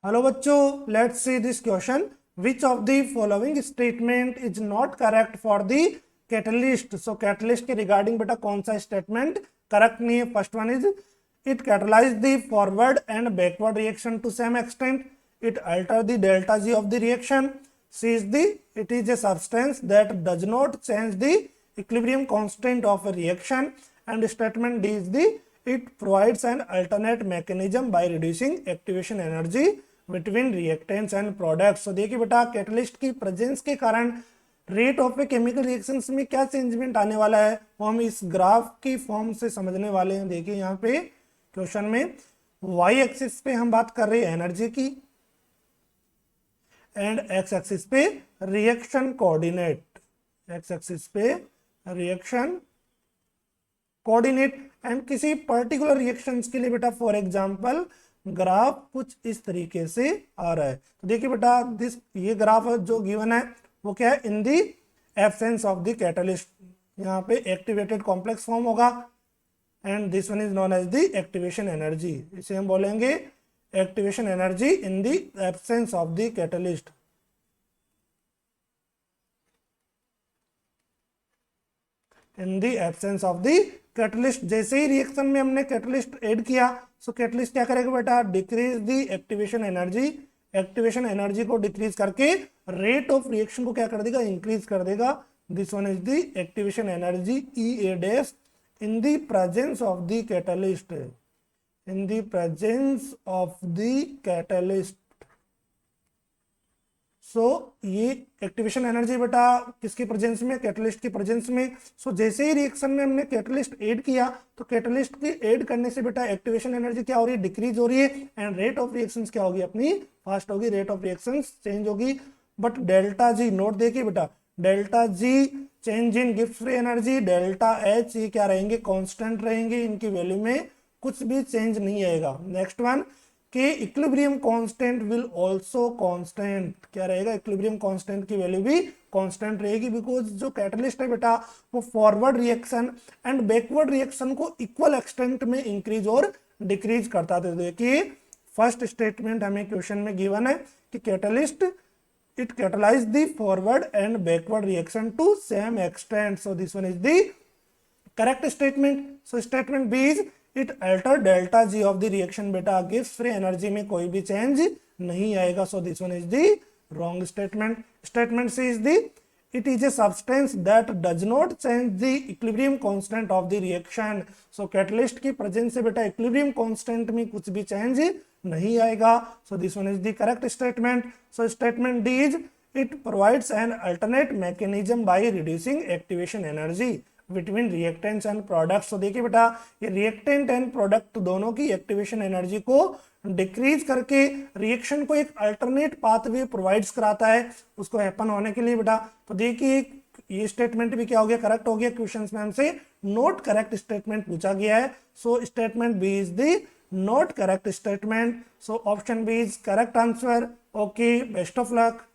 Hello बच्चों, let's see this question. Which of the following statement is not correct for the catalyst. So catalyst के regarding बेटा कौन सा statement correct नहीं है. First one is it catalyse the forward and backward reaction to same extent. It alter the delta G of the reaction. C is the it is a substance that does not change the equilibrium constant of a reaction. And statement D is the it provides an alternate mechanism by reducing activation energy between reactants and products. So देखिए बेटा, catalyst की presence के कारण rate of a chemical reactions में क्या changement आने वाला है वो हम इस ग्राफ की फॉर्म से समझने वाले हैं. देखिए यहाँ पे क्वेश्चन में वाई एक्सिस पे हम बात कर रहे हैं एनर्जी की एंड एक्स एक्सिस पे रिएक्शन कोऑर्डिनेट. एक्स एक्सिस पे रिएक्शन कोऑर्डिनेट एंड किसी पर्टिकुलर रिएक्शंस के लिए बेटा फॉर एग्जांपल ग्राफ कुछ इस तरीके से आ रहा है. तो देखिए बेटा, दिस ये ग्राफ जो गिवन है वो क्या है, in the absence of the catalyst. यहाँ पे एक्टिवेटेड कॉम्प्लेक्स फॉर्म होगा and this one is known as the activation energy. इसे हम बोलेंगे activation energy in the absence of the catalyst. In the absence of the catalyst. जैसे ही reaction में हमने कैटलिस्ट ऐड किया, सो कैटलिस्ट क्या करेगा बेटा, decrease the activation energy. Activation energy को डिक्रीज करके रेट ऑफ रिएक्शन को क्या कर देगा, इंक्रीज कर देगा. This one is the activation energy E A dash in the presence of the catalyst. In the presence of the catalyst. So ये activation energy बेटा किसकी प्रेजेंस में, कैटलिस्ट की प्रेजेंस में. सो जैसे ही रिएक्शन में हमने कैटलिस्ट ऐड किया तो कैटलिस्ट के ऐड करने से बेटा एक्टिवेशन एनर्जी क्या हो रही है, डिक्रीज हो रही है एंड रेट ऑफ रिएक्शंस क्या होगी, अपनी फास्ट होगी. रेट ऑफ रिएक्शंस चेंज होगी. बट डेल्टा जी नोट देखिए बेटा, delta G change in gives free energy, delta H ये क्या रहेंगे, कांस्टेंट रहेंगे. इनकी वैल्यू में कुछ भी चेंज नहीं आएगा. नेक्स्ट वन कि equilibrium constant will also constant. क्या रहेगा, इक्विलिब्रियम कांस्टेंट की वैल्यू भी कांस्टेंट रहेगी बिकॉज जो कैटलिस्ट है बेटा वो forward reaction and backward reaction को इक्वल एक्सटेंट में इंक्रीज और डिक्रीज करता था. देखिए फर्स्ट स्टेटमेंट हमें क्वेश्चन में गिवन है कि catalyst it catalyse the forward and backward reaction to same extent. So this one is the correct statement. So statement B is it alter delta G of the reaction. बेटा gives free energy में कोई भी change नहीं आएगा. So this one is the wrong statement. Statement C is the it is a substance that does not change the equilibrium constant of the reaction. So catalyst की presence से बेटा equilibrium constant में कुछ भी change नहीं आएगा. So this one is the correct statement. So statement D is it provides an alternate mechanism by reducing activation energy between reactants and products. तो देखिए बेटा, ये रिएक्टेंट एंड प्रोडक्ट दोनों की एक्टिवेशन एनर्जी को डिक्रीज करके रिएक्शन को एक अल्टरनेट पाथवे प्रोवाइड्स कराता है उसको हैपन होने के लिए बेटा. तो देखिए ये स्टेटमेंट भी क्या हो गया, करेक्ट हो गया. क्वेश्चन में हमसे नॉट करेक्ट स्टेटमेंट पूछा गया है. So statement B is the not correct statement. So option B is correct answer. Okay, best of luck.